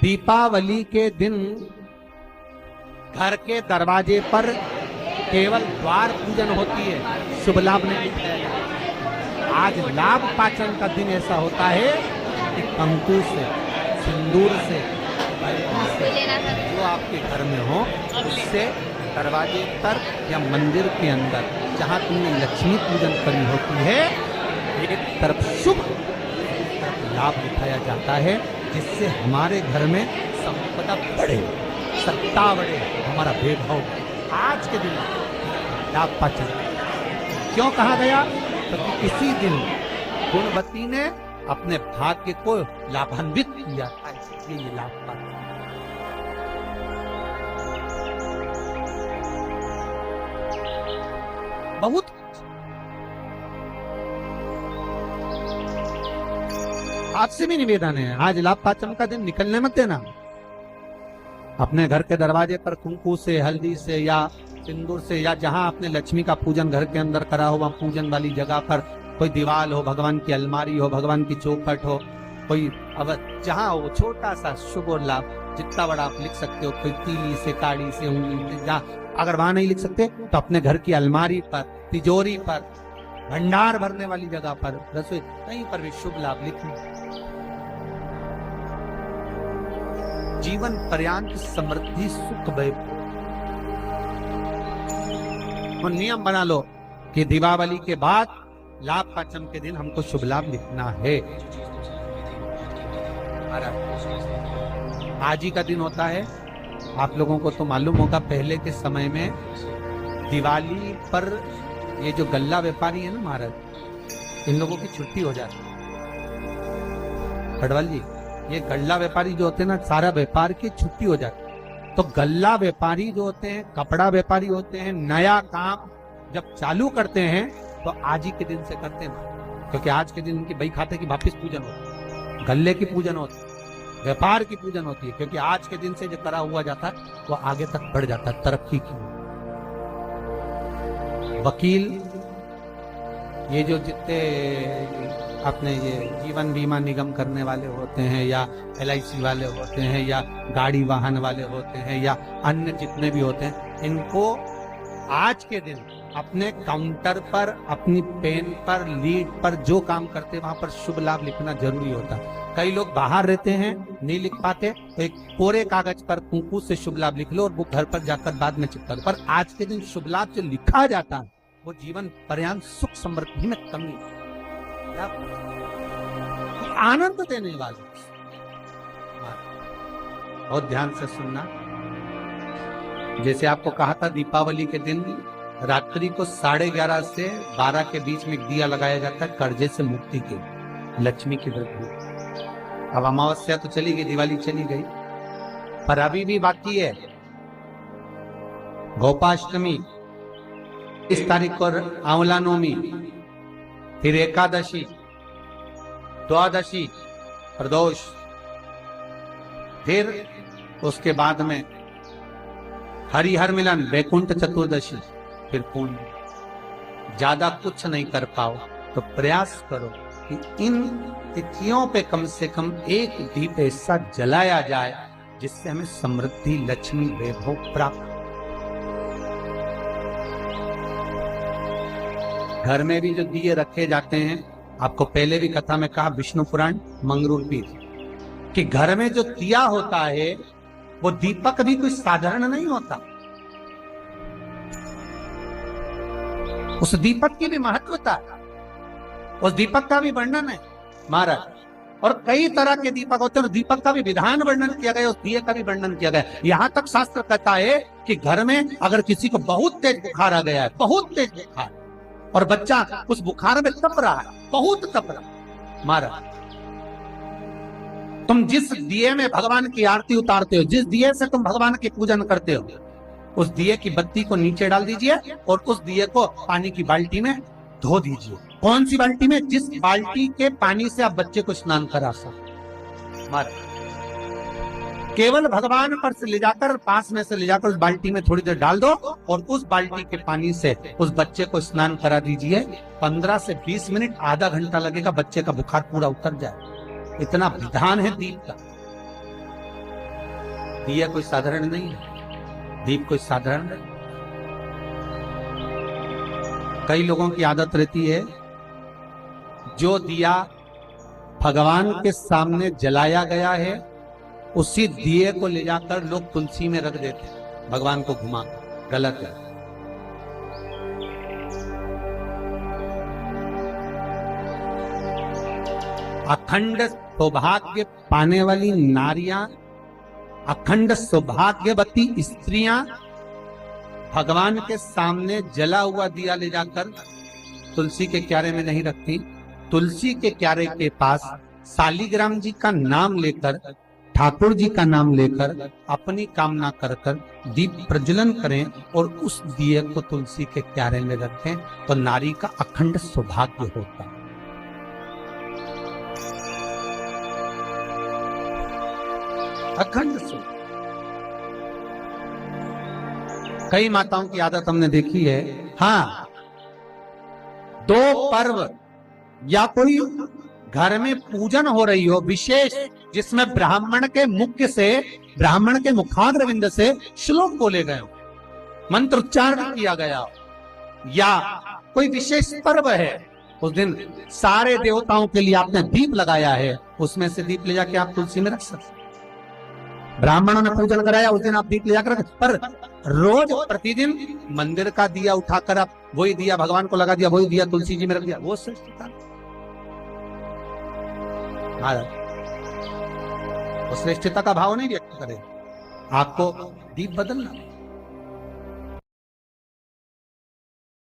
दीपावली के दिन घर के दरवाजे पर केवल द्वार पूजन होती है, शुभ लाभ नहीं दिखाया जाता। आज लाभ पाचन का दिन ऐसा होता है कि कंकु से, सिंदूर से, जो आपके घर में हो उससे दरवाजे पर या मंदिर के अंदर जहां तुमने लक्ष्मी पूजन करी होती है, एक तरफ शुभ एक तरफ लाभ दिखाया जाता है, जिससे हमारे घर में संपदा बढ़े, सत्ता बढ़े, हमारा वैभव। आज के दिन लाभ पाचन क्यों कहा गया? क्योंकि इसी दिन गुणवती ने अपने भाग्य को लाभान्वित किया था, इसलिए ये लाभ पाचन। बहुत आपसे भी निवेदन है, आज लाभ पाचन का दिन निकलने मत देना। अपने घर के दरवाजे पर कुंकू से, हल्दी से या सिंदूर से, या जहां आपने लक्ष्मी का पूजन घर के अंदर करा हो, वहां पूजन वाली जगह पर कोई दीवार हो, भगवान की अलमारी हो, भगवान की चौखट हो, कोई अब जहां हो, छोटा सा शुभ और लाभ जितना बड़ा आप लिख सकते हो, कोई तीली से, काड़ी से, उंगली से, अगर वहां नहीं लिख सकते तो अपने घर की अलमारी पर, तिजोरी पर, भंडार भरने वाली जगह पर, रसोई, कहीं पर भी शुभ लाभ लिखें। जीवन पर्यंत समृद्धि सुख वैभव। और नियम बना लो कि दीपावली के बाद लाभ पाचन के दिन हमको शुभ लाभ लिखना है। आज ही का दिन होता है, आप लोगों को तो मालूम होगा, पहले के समय में दिवाली पर ये जो गल्ला व्यापारी है ना महाराज, इन लोगों की छुट्टी हो जाती है। खडवाल जी, ये गल्ला व्यापारी जो होते हैं ना, सारा व्यापार की छुट्टी हो जाती है। तो गल्ला व्यापारी जो होते हैं, कपड़ा व्यापारी होते हैं, नया काम जब चालू करते हैं तो आज ही के दिन से करते हैं, क्योंकि आज के दिन उनकी बही खाते की वापिस पूजन होती है, गल्ले की पूजन होती है, व्यापार की पूजन होती है, क्योंकि आज के दिन से जो करा हुआ जाता है वो आगे तक बढ़ जाता है, तरक्की की। वकील, ये जो जितने अपने ये जीवन बीमा निगम करने वाले होते हैं, या LIC वाले होते हैं, या गाड़ी वाहन वाले होते हैं, या अन्य जितने भी होते हैं, इनको आज के दिन अपने काउंटर पर, अपनी पेन पर, लीड पर जो काम करते हैं वहां पर शुभ लाभ लिखना जरूरी होता है। कई लोग बाहर रहते हैं, नहीं लिख पाते, तो एक कोरे कागज पर कुंकू से शुभ लाभ लिख लो और वो घर पर जाकर बाद में चिपका दो। पर आज के दिन शुभ लाभ जो लिखा जाता है वो जीवन पर्यंत सुख समृद्धि में कमी, आनंद देने वाले। बहुत ध्यान से सुनना। जैसे आपको कहा था, दीपावली के दिन रात्रि को 11:30 से 12 के बीच में एक दिया लगाया जाता है, कर्जे से मुक्ति के, लक्ष्मी की वृद्धि। अब अमावस्या तो चली गई, दिवाली चली गई, पर अभी भी बाकी है गोपाष्टमी, इस तारीख को आंवला नवमी, फिर एकादशी, द्वादशी, प्रदोष, फिर उसके बाद में हरिहर मिलन, वैकुंठ चतुर्दशी, फिर पूर्ण। ज्यादा कुछ नहीं कर पाओ तो प्रयास करो कि इन तिथियों पे कम से कम एक दीप ऐसा जलाया जाए जिससे हमें समृद्धि, लक्ष्मी, वैभव प्राप्त। घर में भी जो दिए रखे जाते हैं, आपको पहले भी कथा में कहा, विष्णु पुराण मंगरूल पीर, कि घर में जो दिया होता है वो दीपक भी कोई साधारण नहीं होता, उस दीपक की भी महत्वता है, उस दीपक का भी वर्णन है महाराज। और कई तरह के दीपक होते हैं, दीपक का भी विधान वर्णन किया गया, उस दिए का भी वर्णन किया गया। यहाँ तक शास्त्र कहता है कि घर में अगर किसी को बहुत तेज बुखार आ गया है, बहुत तेज बुखार, और बच्चा उस बुखार में तप रहा है, बहुत तप रहा, महाराज, तुम जिस दिए में भगवान की आरती उतारते हो, जिस दिए से तुम भगवान की पूजन करते हो, उस दिए की बत्ती को नीचे डाल दीजिए और उस दिए को पानी की बाल्टी में धो दीजिए। कौन सी बाल्टी में? जिस बाल्टी के पानी से आप बच्चे को स्नान करा सकते। केवल भगवान पर से ले जाकर, पास में से ले जाकर उस बाल्टी में थोड़ी देर डाल दो और उस बाल्टी के पानी से उस बच्चे को स्नान करा दीजिए। 15 से 20 मिनट, आधा घंटा लगेगा, बच्चे का बुखार पूरा उतर जाए। इतना विधान है दीप का। दिया कोई साधारण नहीं है, दीप कोई साधारण नहीं। कई लोगों की आदत रहती है, जो दिया भगवान के सामने जलाया गया है उसी दिए को ले जाकर लोग तुलसी में रख देते हैं, भगवान को घुमा। गलत है। अखंड सौभाग्य पाने वाली नारियां, अखंड सौभाग्यवती स्त्रियां भगवान के सामने जला हुआ दिया ले जाकर तुलसी के क्यारे में नहीं रखती। तुलसी के क्यारे के पास शालिग्राम जी का नाम लेकर, ठाकुर जी का नाम लेकर अपनी कामना कर कर दीप प्रज्वलन करें और उस दिए को तुलसी के क्यारे में रखें, तो नारी का अखंड सौभाग्य होता है। अखंड सौभाग्य। कई माताओं की आदत हमने देखी है, हाँ, दो पर्व या कोई घर में पूजन हो रही हो विशेष, जिसमें ब्राह्मण के मुख से, ब्राह्मण के मुखाग्रविंद से श्लोक बोले गए हो, मंत्र उच्चारण किया गया हो, या कोई विशेष पर्व है, उस दिन सारे देवताओं के लिए आपने दीप लगाया है, उसमें से दीप ले जाके आप तुलसी में रख सकते। ब्राह्मणों ने पूजन कराया, उस दिन आप दीप ले जाकर रख, पर रोज प्रतिदिन मंदिर का दिया उठाकर आप वही दिया भगवान को लगा दिया, वही दिया तुलसी जी में रख दिया, वो श्रेष्ठता। वो श्रेष्ठता का भाव नहीं व्यक्त करे, आपको दीप बदलना।